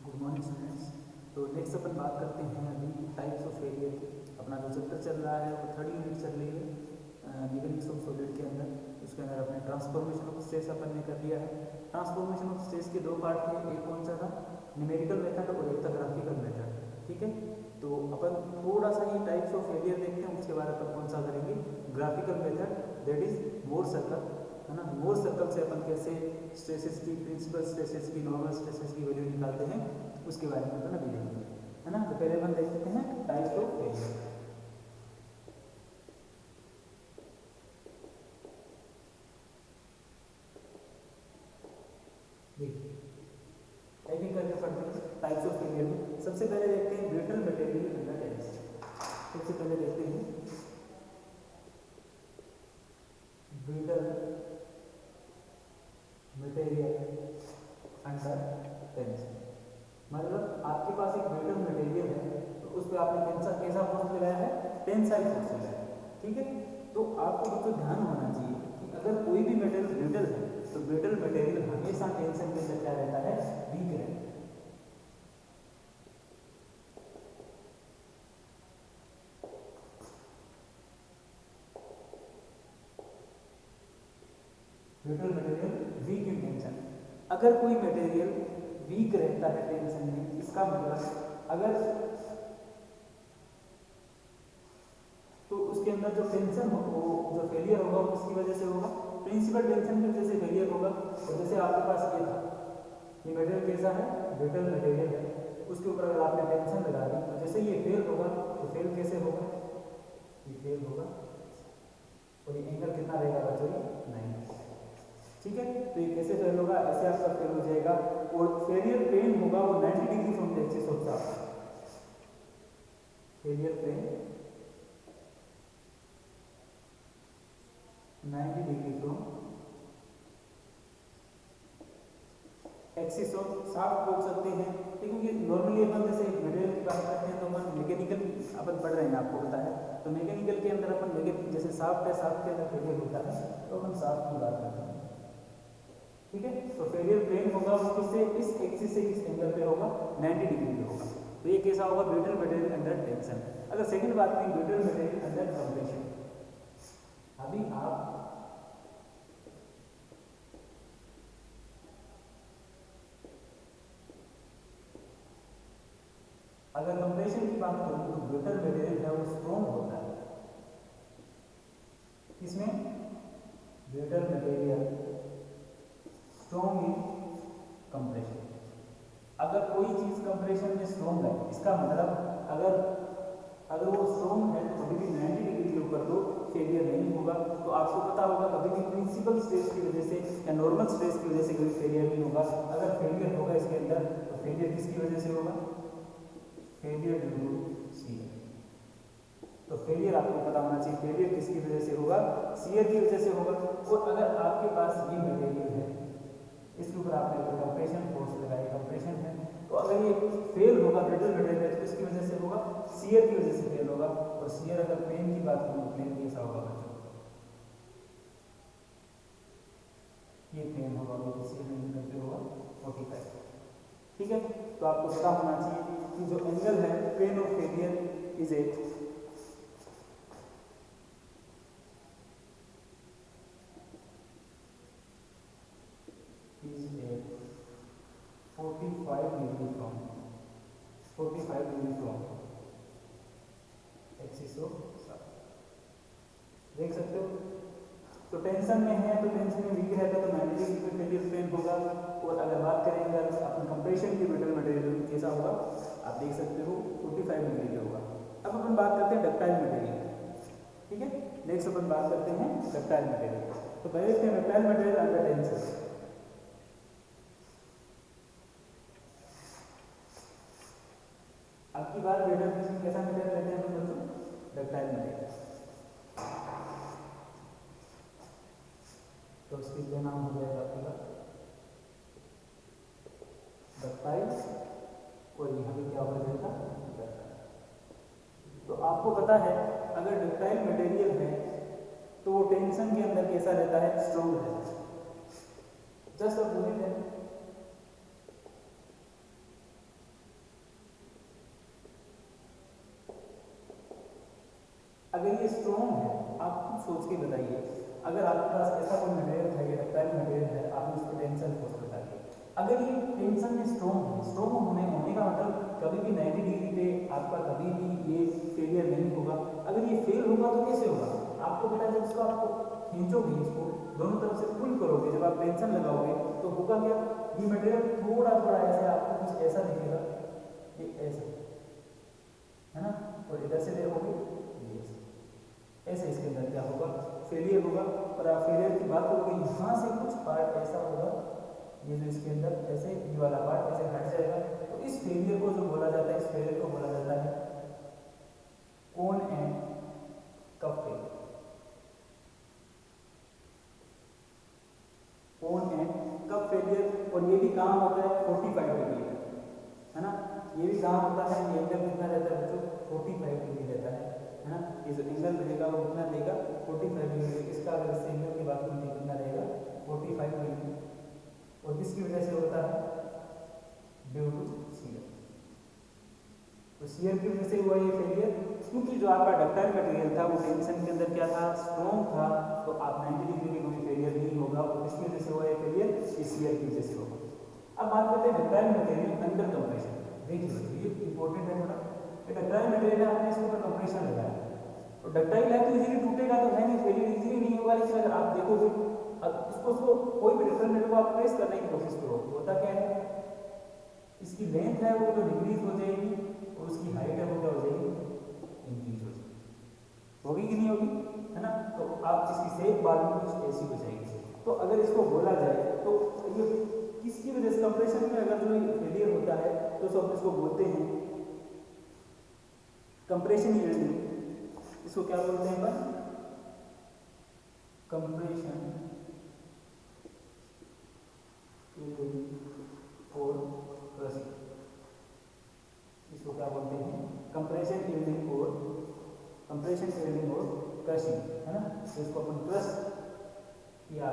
Good morning students. तो next अपन बात करते हैं अभी टाइप्स ऑफ फेलियर की। अपना जो चैप्टर चल रहा है वो थर्ड यूनिट चल रही है मैकेनिक्स ऑफ सॉलिड के अंदर। उसके अंदर अपने ट्रांसफॉर्मेशन ऑफ स्ट्रेस अपन ने कर लिया है। ट्रांसफॉर्मेशन ऑफ स्ट्रेस के दो पार्ट थे, एक कौन सा था, न्यूमेरिकल मेथड, और एक था ग्राफिकल मेथड। ठीक है, तो अपन थोड़ा सा ये टाइप्स ऑफ फेलियर देखते हैं, उसके बाद अपन कौन सा करेंगे, graphical method, that is more circle, है ना। मोर सर्कल से अपन कैसे स्ट्रेसेस की, प्रिंसिपल स्ट्रेसेस की, नॉर्मल स्ट्रेसेस की वैल्यू निकालते हैं, उसके बारे में अपन अभी देखेंगे, है ना। तो पहले अपन देखते हैं टाइप्स ऑफ फेलियर। देखिए टाइपिंग करके पढ़ते हैं टाइप्स ऑफ फेलियर में। सबसे पहले देखते हैं ब्रिटल मटेरियल अंडर टेंशन। सबसे पहले देखते हैं ब्रिटल मटेरियल अंडर टेंशन। मतलब आपके पास एक ब्रिटल मटेरियल है, तो उस पर आपने कैसा फोर्स लगाया है, टेंसाइल फोर्स लगाया है। ठीक है, तो आपको बच्चों ध्यान होना चाहिए कि अगर कोई भी मटेरियल ब्रिटल है तो ब्रिटल मटेरियल हमेशा टेंशन के अंदर क्या रहता है, वीक रहता है। Brittle material weak in tension. अगर कोई मटेरियल वीक रहता है टेंशन में, इसका मतलब अगर तो उसके अंदर जो टेंशन हो, वो जो फेलियर होगा वो किसकी वजह से होगा, प्रिंसिपल टेंशन की वजह से फेलियर होगा। और जैसे आपके पास ये था, ये मटेरियल कैसा है, ब्रिटल मटेरियल है, उसके ऊपर अगर आपने टेंशन लगा दी तो जैसे ये फेल होगा, तो फेल कैसे होगा, ये फेल होगा, और ये एंगल कितना रहेगा बच्चों, 90। ठीक है, तो ये कैसे फेल होगा, ऐसे आपका फेल हो जाएगा। और फेलियर प्लेन होगा वो 90 degree from the axis of shaft. Failure plane 90 degree from axis of shaft बोल सकते हैं। क्योंकि नॉर्मली अपन जैसे मटेरियल की बात करते हैं तो अपन मैकेनिकल अपन पढ़ रहे हैं, आपको पता है। तो मैकेनिकल के अंदर अपन जैसे शाफ्ट है, शाफ्ट के अंदर फेलियर होता है, तो अपन शाफ्ट की बात करते हैं। ठीक है, तो फेलियर प्लेन होगा वो किससे, इस एक्सिस से किस एंगल पे होगा, 90 डिग्री पे होगा। तो ये कैसा होगा, ब्रिटल मटेरियल अंडर टेंशन। अगर सेकंड बात करें ब्रिटल मटेरियल अंडर कंप्रेशन, अभी आप अगर कंप्रेशन की बात करूं तो ब्रिटल मटेरियल है वो स्ट्रॉन्ग होता है। किसमें, brittle material strong in compression. अगर कोई चीज कंप्रेशन में स्ट्रॉन्ग है, इसका मतलब अगर वो स्ट्रॉन्ग है तो कभी भी 90 डिग्री के ऊपर तो फेलियर नहीं होगा। तो आपको पता होगा कभी भी प्रिंसिपल स्ट्रेस की वजह से या नॉर्मल स्ट्रेस की वजह से कोई फेलियर नहीं होगा। अगर फेलियर होगा इसके अंदर तो फेलियर किसकी वजह से होगा, फेलियर ड्यू टू शियर। तो फेलियर आपको पता होना चाहिए, फेलियर किसकी वजह से होगा, शियर की वजह से होगा। और अगर आपके पास ये मटेरियल है, इसके ऊपर आपने अगर कंप्रेशन फोर्स लगाई, कंप्रेशन है, तो अगर ये फेल होगा, ब्रिटल मटेरियल है, तो किसकी वजह से होगा, शियर की वजह से फेल होगा। और शियर अगर प्लेन की बात करूं, प्लेन कैसा होगा बच्चों, ये प्लेन होगा, वो शियर नहीं करते होगा 45। ठीक है, तो आपको पता होना चाहिए कि जो एंगल है plane of failure is a is a 45 degree from axis of shaft. देख सकते हो, तो टेंशन में है तो टेंशन में वीक रहता है तो 90 डिग्री पे फेलियर प्लेन होगा। और अगर बात करेंगे अपन कंप्रेशन की ब्रिटल मटेरियल कैसा होगा, आप देख सकते हो 45 डिग्री पे होगा। अब अपन बात करते हैं डक्टाइल मटेरियल। ठीक है, नेक्स्ट अपन बात करते हैं डक्टाइल मटेरियल। तो पहले देखते हैं डक्टाइल मटेरियल अंडर टेंशन। अब की बार ब्रिटल में कैसा मटेरियल लेते हैं बच्चों, डक्टाइल मटेरियल। तो इसके नाम हो जाएगा आपका डक्टाइल, और यहाँ पे क्या हो जाएगा, तो आपको पता है अगर डक्टाइल मटेरियल है तो वो टेंशन के अंदर कैसा रहता है, स्ट्रॉन्ग रहता है। जस्ट अब है अगर ये स्ट्रॉन्ग है, आप खुद सोच के बताइए, अगर आपके पास ऐसा कोई मटेरियल था, ये डक्टाइल मटेरियल है, आपने उस पर टेंशन फोर्स लगा दिया, अगर ये टेंशन में स्ट्रॉन्ग है, स्ट्रॉन्ग होने का मतलब कभी भी 90 डिग्री पे आपका कभी भी ये फेलियर नहीं होगा। अगर ये फेल होगा तो कैसे होगा? आपको बेटा जब इसको आपको खींचोगे, इसको दोनों तरफ से पुल करोगे, जब आप टेंशन लगाओगे तो होगा क्या, ये मटेरियल थोड़ा थोड़ा ऐसे आपको कुछ ऐसा दिखेगा, ये ऐसा है ना, और इधर से देखोगे ये ऐसे इसके अंदर क्या होगा, फेलियर होगा। और आप फेलियर की बात करोगे, यहाँ से कुछ पार्ट ऐसा होगा, ये जो इसके अंदर ऐसे ये वाला पार्ट ऐसे हट जाएगा, तो इस फेलियर को जो बोला जाता है, इस फेलियर को बोला जाता है cone and cup failure. Cone and cup failure, और ये भी कहाँ होता है 45 डिग्री है ना, ये भी कहाँ होता है, ये एंगल कितना रहता है बच्चों 45 डिग्री रहता है ना, ये जो एंगल रहेगा वो कितना देगा 45 डिग्री, इसका अगर इस एंगल की बात करें कितना रहेगा 45 डिग्री, और किसकी वजह से होता है, ड्यू टू शियर। तो शियर की वजह से हुआ ये फेलियर, क्योंकि जो आपका डक्टाइल मटेरियल था वो टेंशन के अंदर क्या था, स्ट्रॉन्ग था, तो आप 90 डिग्री में कोई फेलियर नहीं होगा। और किसकी वजह से हुआ ये फेलियर, इस शियर की वजह से होगा। अब बात करते हैं डक्टाइल मटेरियल अंडर कंप्रेशन। देखिए बच्चों ये इंपॉर्टेंट है थोड़ा, डक्टाइल मटेरियल है, आपने इसके ऊपर कंप्रेशन लगाया, तो डक्टाइल है तो इजीली टूटेगा तो है नहीं, फेलियर इजीली नहीं होगा। लेकिन अगर आप देखोगे, अब इसको कोई भी डक्टाइल मटेरियल को आप प्रेस करने की कोशिश करो, होता क्या है, इसकी लेंथ है वो तो डिक्रीज हो जाएगी, और उसकी हाइट है वो क्या हो जाएगी, इंक्रीज हो जाएगी, होगी कि नहीं होगी, है ना। तो आप इसकी शेप बाद में कुछ ऐसी हो जाएगी। तो अगर इसको बोला जाए तो ये किसकी वजह से, कंप्रेशन में अगर जो फेलियर होता है तो सब इसको बोलते हैं कंप्रेशन यील्डिंग। इसको क्या बोलते हैं अपन, कंप्रेशन और क्रशिंग, इसको क्या बोलते हैं, कंप्रेशन यील्डिंग और क्रशिंग, है ना। तो इसको अपन क्रश किया,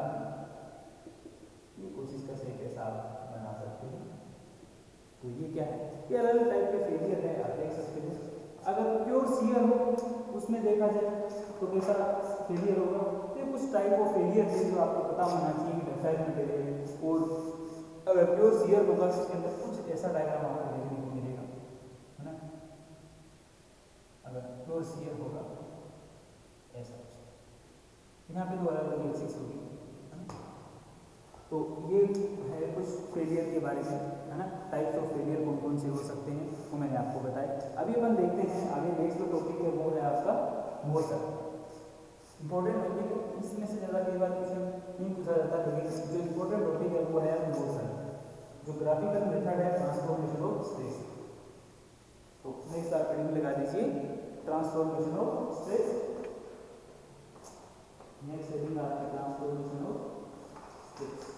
ये कुछ इसका शेप ऐसा आप बना सकते हैं। तो ये क्या है, ये अलग अलग टाइप के फेलियर है, आप देख सकते हैं। अगर प्योर शियर हो उसमें देखा जाए तो कैसा फेलियर होगा, तो कुछ टाइप ऑफ फेलियर है जो आपको पता होना चाहिए कि डक्टाइल मटेरियल, और अगर प्योर शियर होगा तो उसके अंदर कुछ ऐसा डायग्राम आपको देखने को मिलेगा, है ना। अगर प्योर शियर होगा ऐसा कुछ, यहाँ पे दो अलग अलग एक्सिस होगी, है ना। तो ये है कुछ फेलियर के बारे में, है ना, टाइप्स ऑफ फेलियर कौन कौन से हो सकते हैं वो मैंने आपको बताया। अभी अपन देखते हैं आगे, नेक्स्ट जो टॉपिक है वो है आपका मोशन। इंपॉर्टेंट टॉपिक है, इसमें से ज़्यादा कई बार क्वेश्चन नहीं पूछा जाता, लेकिन जो इंपॉर्टेंट टॉपिक है वो है मोशन, जो ग्राफिकल मेथड है ट्रांसफॉर्मेशन ऑफ स्पेस। तो नेक्स्ट आप हेडिंग लगा दीजिए transformation of space, next heading आपकी ट्रांसफॉर्मेशन ऑफ स्पेस।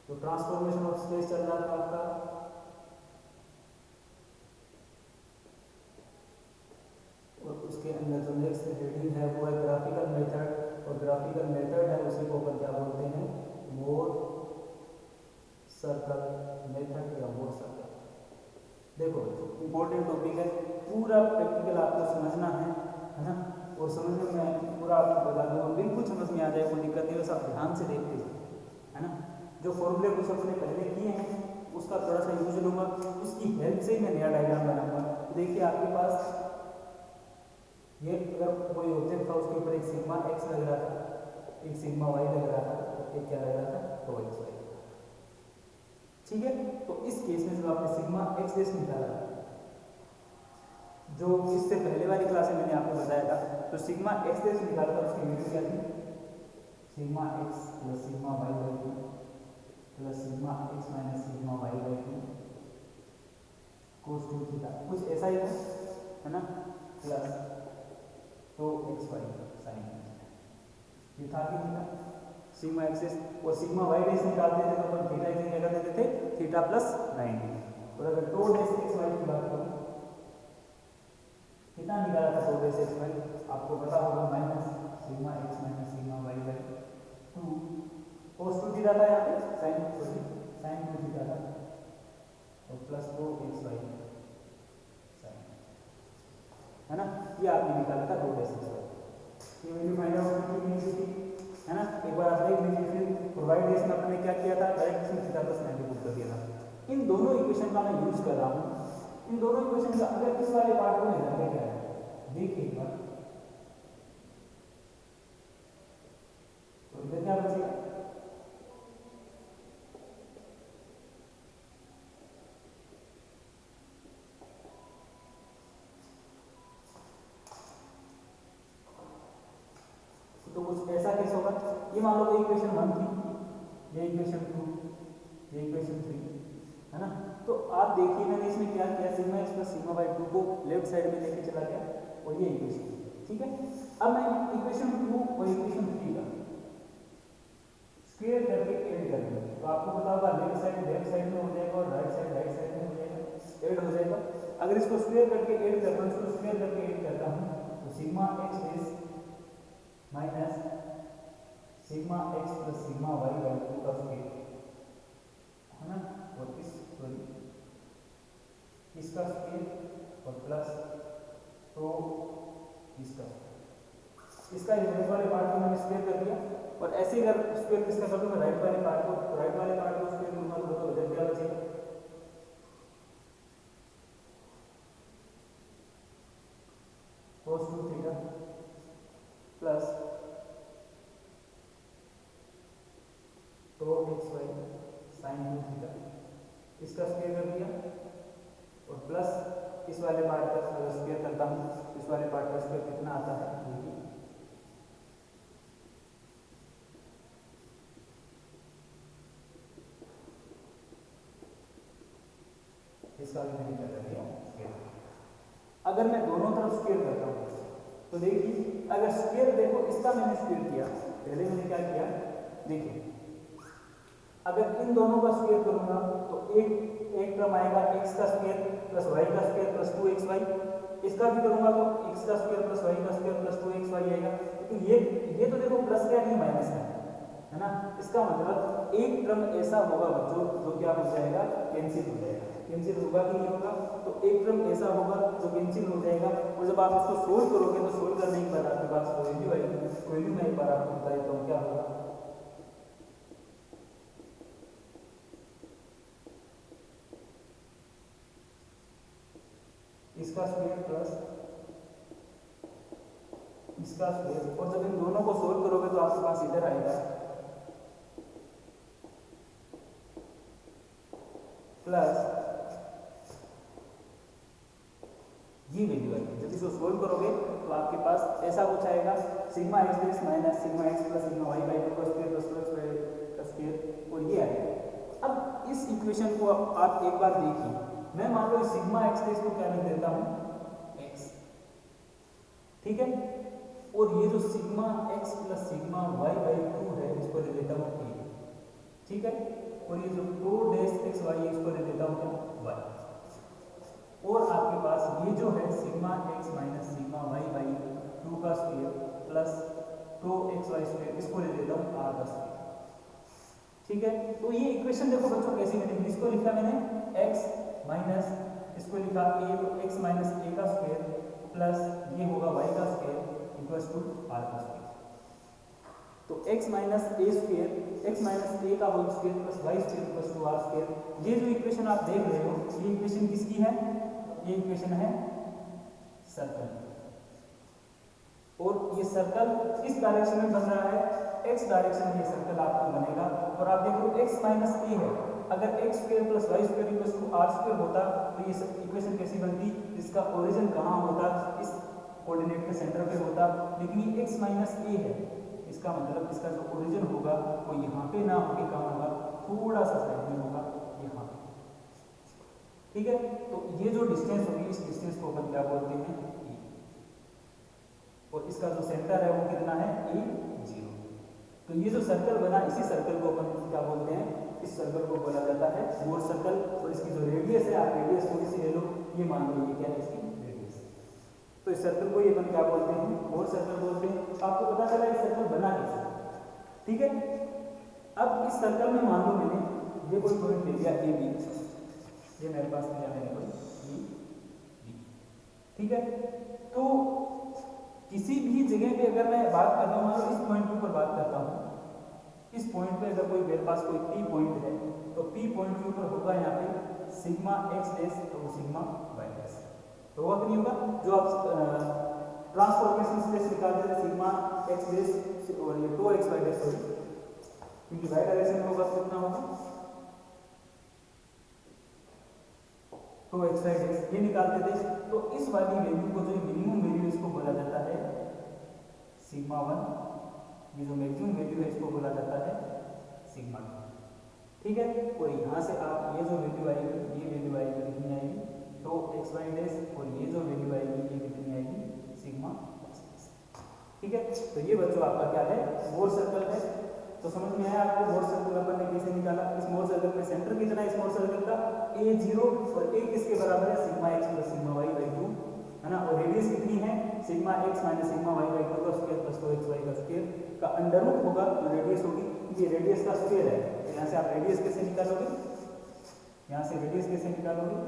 तो ट्रांसफॉर्मेशन ऑफ स्पेस चल रहा था आपका, और उसके अंदर जो नेक्स्ट हेडिंग है वो है ग्राफिकल मेथड, और ग्राफिकल मेथड है उसी को अपन क्या बोलते हैं, मोर सर्कल मेथड या मोर सर्कल। देखो इंपॉर्टेंट टॉपिक है, पूरा प्रैक्टिकल आपको समझना है ना, और समझने में पूरा आपको बता दूंगा, बिल्कुल समझ में आ जाए, कोई दिक्कत नहीं, बस आप ध्यान से देखते जाए, है ना। जो फॉर्मूले कुछ अपने पहले किए हैं उसका थोड़ा सा यूज लूंगा, उसकी हेल्प से ही मैं नया डायग्राम बनाऊंगा। देखिए आपके पास ये अगर कोई ऑब्जेक्ट था, उसके ऊपर एक सिग्मा एक्स लग रहा था, एक सिग्मा वाई लग रहा था, एक क्या लग रहा था, तो एक्स वाई, ठीक है। तो इस केस में जब आपने सिग्मा एक्स डेश निकाला, जो इससे पहले वाली क्लास में मैंने आपको बताया था, तो सिग्मा एक्स डेश निकालकर उसकी वैल्यू क्या थी, sigma x plus sigma y by two plus sigma x minus sigma y by two cos two theta, कुछ ऐसा ही है ना, प्लस तो एक्स वाई साइन ये था कि थीटा, सिग्मा एक्सेस और सिग्मा वाई डेश निकालते थे तो अपन थीटा इसे क्या कर देते थे, थीटा प्लस 90। और अगर टो डेश एक्स वाई की बात करूं, कितना निकाला था टो डेश एक्स वाई, आपको पता होगा, minus sigma x minus sigma y by two cos two theta था, यहाँ पे साइन टू थीटा था, और प्लस वाई साइन, है ना, ये आपने निकाला था 2 डैश एक्स वाई। ये वैल्यू फाइंड आउट की नहीं थी, है ना, एक बार आप देख लीजिए। फिर प्रोवाइड डेस में अपने क्या किया था, डायरेक्ट इसमें थीटा प्लस 90 पुट कर दिया था। इन दोनों इक्वेशन का मैं यूज कर रहा हूँ। इन दोनों इक्वेशन का अगर इस वाले पार्ट को लेना है क्या है देखिए एक बार, तो इधर क्या बचेगा, तो कुछ ऐसा केस होगा। ये मान लो कोई इक्वेशन 1 थी, ये इक्वेशन 2, ये इक्वेशन 3, है ना। तो आप देखिए मैंने इसमें क्या किया, sigma x plus sigma by 2 को लेफ्ट साइड में लेके चला गया और ये इक्वेशन, ठीक है। अब मैं इक्वेशन 2 और इक्वेशन 3 का स्क्वायर करके ऐड कर दूंगा, तो आपको पता होगा लेफ्ट साइड में हो जाएगा और राइट साइड में हो जाएगा, ऐड हो जाएगा। अगर इसको स्क्वायर करके ऐड करता हूँ, इसको स्क्वायर करके ऐड करता हूँ, तो sigma x base minus sigma x plus sigma y by 2 का स्क्वायर, है ना, और इसका स्क्वायर और प्लस तो इसका लेफ्ट वाले पार्ट को मैंने स्क्वायर कर दिया, और ऐसे ही अगर स्क्वायर किसका कर दूं मैं राइट वाले पार्ट को, राइट वाले पार्ट को स्क्वायर करूंगा तो इधर क्या बचेगा, cos 2 थीटा प्लस तो एक्स वाई साइन 2 थीटा, इसका स्क्वायर कर दिया, और प्लस इस वाले पार्ट का अगर स्क्वायर करता हूँ, इस वाले पार्ट का स्क्वायर कितना आता है देखिए, इसका भी मैंने क्या कर दिया स्क्वायर। अगर मैं दोनों तरफ स्क्वायर करता हूँ तो देखिए, अगर स्क्वायर देखो इसका मैंने स्क्वायर किया, पहले मैंने क्या किया देखिए, अगर इन दोनों का स्क्वायर करूंगा तो एक टर्म आएगा x का स्क्वायर प्लस y का स्क्वायर प्लस 2xy, इसका भी करूंगा तो x का स्क्वायर प्लस y का स्क्वायर प्लस 2xy आएगा। लेकिन ये तो देखो प्लस का नहीं माइनस का है ना, इसका मतलब एक टर्म ऐसा होगा बच्चों जो क्या हो जाएगा, कैंसिल हो जाएगा। कैंसिल होगा कि नहीं होगा, तो एक टर्म ऐसा होगा जो कैंसिल हो जाएगा, और जब आप इसको सोल्व करोगे तो सोल्व करने के बाद आपके पास वैल्यू आएगी। वैल्यू में एक बार आपको बता देता हूँ क्या होगा, इसका स्क्वायर प्लस इसका स्क्वायर, और जब इन दोनों को सोल्व करोगे तो आपके पास इधर आएगा प्लस ये वैल्यू आएगी। जब इसको सोल्व करोगे तो आपके पास ऐसा कुछ आएगा, sigma x base minus sigma x plus sigma y by 2 का स्क्वायर प्लस 2x वाई का स्क्वायर, और ये आएगा। अब इस इक्वेशन को आप एक बार देखिए, मैं मान लो सिग्मा एक्स बेस को क्या लिख देता हूँ x, ठीक है, और ये जो sigma x plus sigma y by 2 है इसको ले देता हूँ a, ठीक है, और ये जो 2 डैश एक्स वाई है इसको ले देता हूँ क्या y, और आपके पास ये जो है sigma x minus sigma y by 2 का स्क्वायर प्लस 2xy स्क्वायर, इसको ले देता हूँ r का स्क्वायर, ठीक है। तो ये इक्वेशन देखो बच्चों कैसी मैंने, इसको लिखा मैंने x माइनस, इसको लिखा a, तो x माइनस a का स्क्वायर प्लस ये होगा y का स्क्वायर इक्वल्स टू r का स्क्वायर। तो x minus a square, x minus a का whole square plus y square equals to r square. ये जो इक्वेशन आप देख रहे हो ये इक्वेशन किसकी है, ये इक्वेशन है सर्कल, और ये सर्कल इस डायरेक्शन में बन रहा है, x डायरेक्शन में ये सर्कल आपको बनेगा। और आप देखो x माइनस a है, अगर x square plus y square equals to r square होता तो ये इक्वेशन कैसी बनती, इसका ओरिजिन कहाँ होता, इस कोऑर्डिनेट के सेंटर पे होता, लेकिन ये x माइनस a है, इसका मतलब इसका जो ओरिजिन होगा वो यहाँ पे ना होके कहाँ होगा, थोड़ा सा साइड में होगा यहाँ पे, ठीक है। तो ये जो डिस्टेंस होगी इस डिस्टेंस को अपन क्या बोलते हैं e, और इसका जो सेंटर है वो कितना है a0। तो ये जो सर्कल बना इसी सर्कल को अपन क्या बोलते हैं, इस सर्कल को बोला जाता है मोर सर्कल, और इसकी जो रेडियस है आप रेडियस थोड़ी सी ले लो, ये मान लो ये क्या है इसकी रेडियस, तो इस सर्कल को ये अपन क्या बोलते हैं मोर सर्कल बोलते हैं। आपको पता चला ये सर्कल बना कैसे, ठीक है। अब इस सर्कल में मान लो मैंने ये कोई पॉइंट ले लिया ए बी, ये मेरे पास दिया मैंने कोई ई डी, ठीक है। तो किसी भी जगह पे अगर मैं बात कर रहा हूँ, मान लो इस पॉइंट के ऊपर बात करता हूँ, इस पॉइंट पे अगर कोई मेरे पास कोई पी पॉइंट है, तो पी पॉइंट के ऊपर होगा यहाँ पे सिग्मा एक्स डैश और सिग्मा वाई डैश, तो होगा कि नहीं होगा? जो आप ट्रांसफॉर्मेशन स्पेस निकालते थे सिग्मा एक्स डैश और ये 2x वाई डैश, सॉरी, क्योंकि वाई डायरेक्शन में होगा तो कितना होगा 2x वाई डैश, ये निकालते थे। तो इस वाली वैल्यू को, जो मिनिमम वैल्यू, इसको बोला जाता है सिग्मा 1, ये जो मैक्सिमम वैल्यू है इसको बोला जाता है सिग्मा 2, ठीक है। और यहाँ से आप ये जो वैल्यू आएगी, ये वैल्यू आएगी कितनी आएगी 2x वाई डैश, और ये जो वैल्यू आएगी ये कितनी आएगी सिग्मा x डैश, ठीक है। तो ये बच्चों आपका क्या है, मोर सर्कल है। तो समझ में आया आपको मोर सर्कल अपन ने कैसे निकाला? इस मोर सर्कल में सेंटर कितना है इस मोर सर्कल का, a0, और a किसके बराबर है sigma x plus sigma y by 2, है ना। और रेडियस कितनी है sigma x minus sigma y by 2 का स्क्वायर प्लस 2x y का स्क्वायर का अंडर रूट होगा, जो रेडियस होगी ये रेडियस का स्क्वायर है। तो यहाँ से आप रेडियस कैसे निकालोगे, यहाँ से रेडियस कैसे निकालोगे,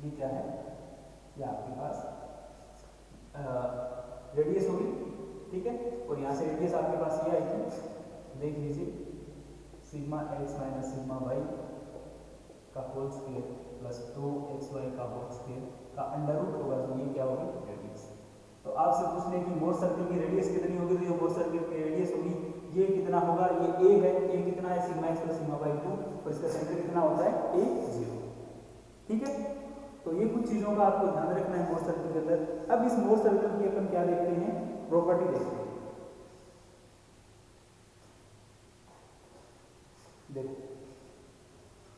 ये क्या है, ये आपके पास रेडियस होगी, ठीक है। और यहाँ से रेडियस आपके पास ये आएगी, देख लीजिए sigma x minus sigma y का होल स्क्वायर प्लस 2xy का होल स्क्वायर का अंडर रूट होगा, तो ये क्या होगी रेडियस। तो आपसे पूछ लें कि मोर सर्कल की रेडियस कितनी होगी, तो ये मोर सर्कल की रेडियस होगी, ये कितना होगा, ये a है, a कितना है sigma x plus sigma y 2, और इसका सेंटर कितना होता है a0, ठीक है। तो ये कुछ चीजों का आपको ध्यान रखना है मोर सर्कल के अंदर। अब इस मोर सर्कल की अपन क्या देखते हैं, प्रॉपर्टी देखते हैं। देखो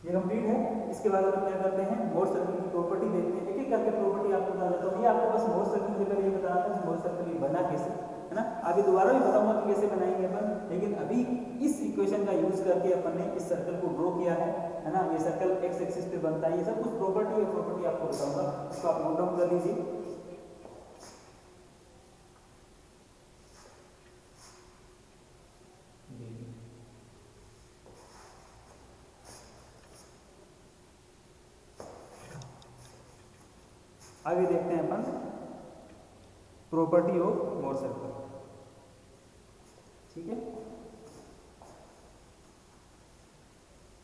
ये कंप्लीट है, इसके बाद अपन क्या करते हैं, मोर सर्कल की प्रॉपर्टी देखते हैं। एक एक करके प्रॉपर्टी आपको बता देता हूँ। ये आपको बस मोर सर्कल के बारे में बता रहा था, मोर सर्कल ये बना कैसे, है ना। आगे दोबारा भी बताऊंगा कि कैसे बनाएंगे अपन, लेकिन अभी इस इक्वेशन का यूज करके अपन ने इस सर्कल को ड्रॉ किया है ना। ये सर्कल एक्स एक्सिस पे बनता है, ये सब कुछ प्रॉपर्टी और प्रॉपर्टी आपको बताऊंगा, इसको आप नोट डाउन कर लीजिए। आगे देखते हैं अपन प्रॉपर्टी ऑफ मोर सर्कल, ठीक है।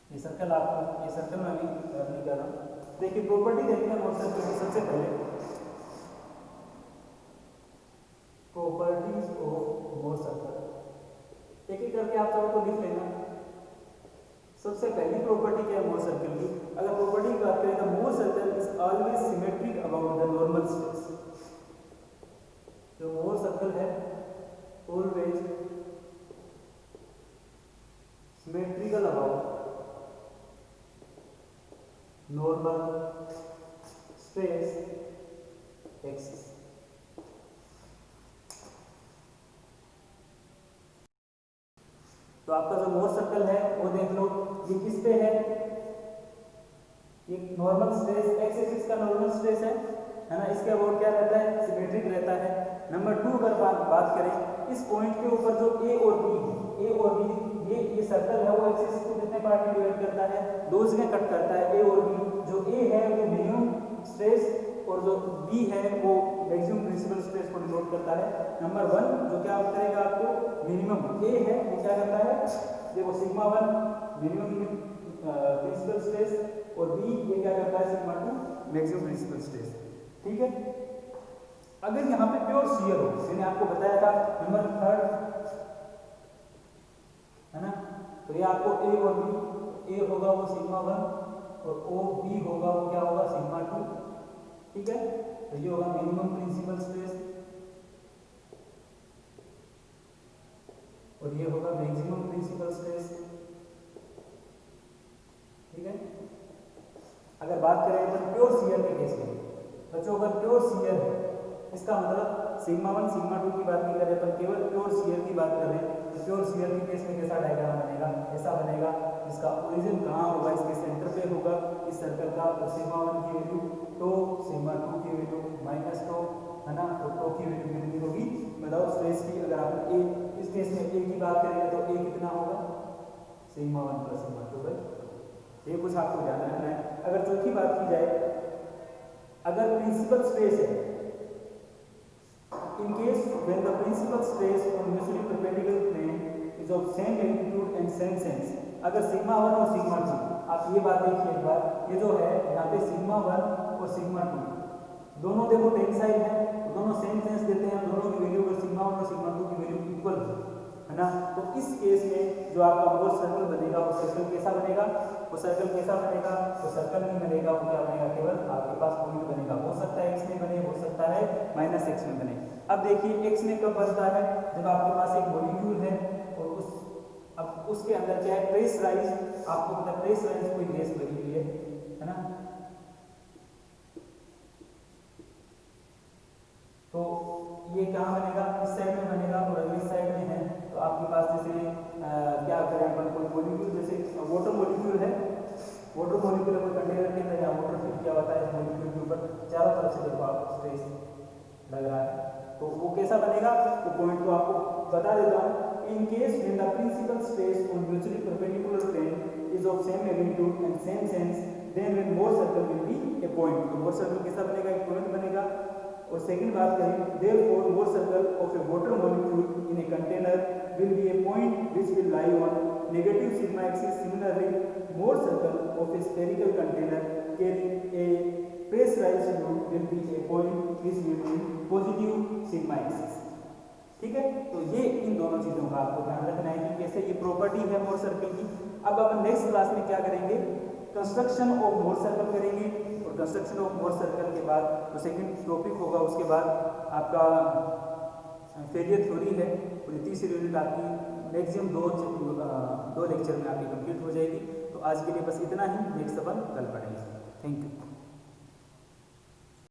ये सर्कल आपको, ये सर्कल में अभी नहीं कर रहा हूं। देखिए प्रॉपर्टी देखते हैं मोर सर्कल की। सबसे पहले प्रॉपर्टीज ऑफ मोर सर्कल, एक एक करके आप चाहो तो लिख लेना। सबसे पहली प्रॉपर्टी क्या है मोर सर्कल की? अगर प्रॉपर्टी की बात करें तो Mohr circle is always symmetric about the normal space. जो मोर सर्कल है always symmetrical about normal space axis. तो आपका जो मोर सर्कल है वो देख लो, ये किस पे है, ये नॉर्मल स्पेस एक्स एक्सिस का नॉर्मल स्पेस है ना। इसके अबाउट क्या रहता है, सिमेट्रिक रहता है। नंबर 2 अगर बात करें, इस पॉइंट के ऊपर जो ए और बी है, ए और बी, ये सर्कल है वो एक्सिस को कितने पार्ट में डिवाइड करता है, 2 जगह कट करता है ए और बी। जो ए है वो मिनिमम स्ट्रेस और जो बी है वो मैक्सिमम प्रिंसिपल स्ट्रेस को डिनोट करता है। नंबर 1 जो क्या करेगा आपको, मिनिमम ए है वो क्या करता है, देखो सिग्मा 1 मिनिमम प्रिंसिपल स्ट्रेस, और बी ये क्या करता है सिग्मा 2 मैक्सिमम प्रिंसिपल स्ट्रेस, ठीक है। अगर यहाँ पे प्योर शियर हो, मैंने आपको बताया था नंबर 3 है ना, तो ये आपको ए और बी, ए होगा वो सिग्मा 1 और ओ बी होगा वो क्या होगा सिग्मा 2, ठीक है। तो ये होगा मिनिमम प्रिंसिपल स्ट्रेस और ये होगा मैक्सिमम प्रिंसिपल स्ट्रेस, ठीक है। अगर बात करें अपन प्योर शियर के केस में, बच्चों अगर प्योर शियर है इसका मतलब सिग्मा 1 सिग्मा 2 की बात नहीं कर रहे अपन, केवल प्योर शियर की बात कर रहे हैं। तो प्योर शियर के केस में कैसा डायग्राम बनेगा, ऐसा बनेगा, इसका ओरिजिन कहाँ होगा, इसके सेंटर पे होगा इस सर्कल का। तो सिग्मा 1 की वैल्यू तो सिग्मा 2 की वैल्यू माइनस तो, है ना, तो टो की वैल्यू कितनी होगी, मतलब स्ट्रेस की। अगर आप ए इस केस में ए की बात करेंगे तो ए कितना होगा सिग्मा 1 प्लस सिग्मा 2 बाई, ये कुछ आपको ध्यान रखना है। अगर चौथी बात की जाए, अगर प्रिंसिपल स्ट्रेस है, in case when the principal stress on mutually perpendicular plane is of same magnitude and same sense, अगर सिग्मा 1 और सिग्मा 2, आप ये बात देखिए एक बार, ये जो है यहाँ पे सिग्मा 1 और सिग्मा 2 दोनों देखो टेंसाइल है, दोनों सेम सेंस देते हैं, दोनों की वैल्यू अगर सिग्मा 1 और सिग्मा 2 की वैल्यू इक्वल है ना, तो इस केस में जो आपका मोर सर्कल बनेगा वो सर्कल कैसा बनेगा, वो सर्कल कैसा बनेगा, वो सर्कल नहीं बनेगा, वो क्या बनेगा, केवल आपके पास पॉइंट बनेगा। हो सकता है x में बने, हो सकता है -x में बने। अब देखिए x में कब बनता है, जब आपके पास एक मॉलिक्यूल है और अब उसके अंदर क्या है, प्रेशराइज, आपको पता है प्रेशराइज कोई गैस लगी हुई है ना, तो ये कहाँ बनेगा, इस साइड में बनेगा और अगर इस साइड में है तो आपके पास जैसे क्या करें अपन, कोई मॉलिक्यूल जैसे वाटर मॉलिक्यूल है, वाटर मॉलिक्यूल कोई कंटेनर के अंदर या वाटर फिल किया होता है इस मॉलिक्यूल के ऊपर, चारों तरफ से देखो आप स्ट्रेस लग रहा है, तो वो कैसा बनेगा, तो पॉइंट को आपको बता देता हूँ। In case when the principal stress on mutually perpendicular plane is of same magnitude and same sense, then when Mohr circle will be a point, तो मोर सर्कल कैसा बनेगा, एक पॉइंट बनेगा। और सेकंड बात करें, therefore more circle of a water molecule in a container will be a point which will lie on negative sigma axis. Similarly, more circle of a spherical container carrying a pressurized fluid will be a point which will be positive sigma axis. ठीक है, तो ये इन दोनों चीजों का आपको ध्यान रखना है कि कैसे ये प्रॉपर्टी है मोर सर्कल की। अब अपन नेक्स्ट क्लास में क्या करेंगे, कंस्ट्रक्शन ऑफ मोर सर्कल करेंगे, और कंस्ट्रक्शन ऑफ मोर सर्कल के बाद जो सेकंड टॉपिक होगा उसके बाद आपका फेलियर थ्योरी है, और ये तीसरी यूनिट आपकी मैक्सिमम दो लेक्चर में आपकी कंप्लीट हो जाएगी। तो आज के लिए बस इतना ही, नेक्स्ट अपन कल पढ़ेंगे। Thank you.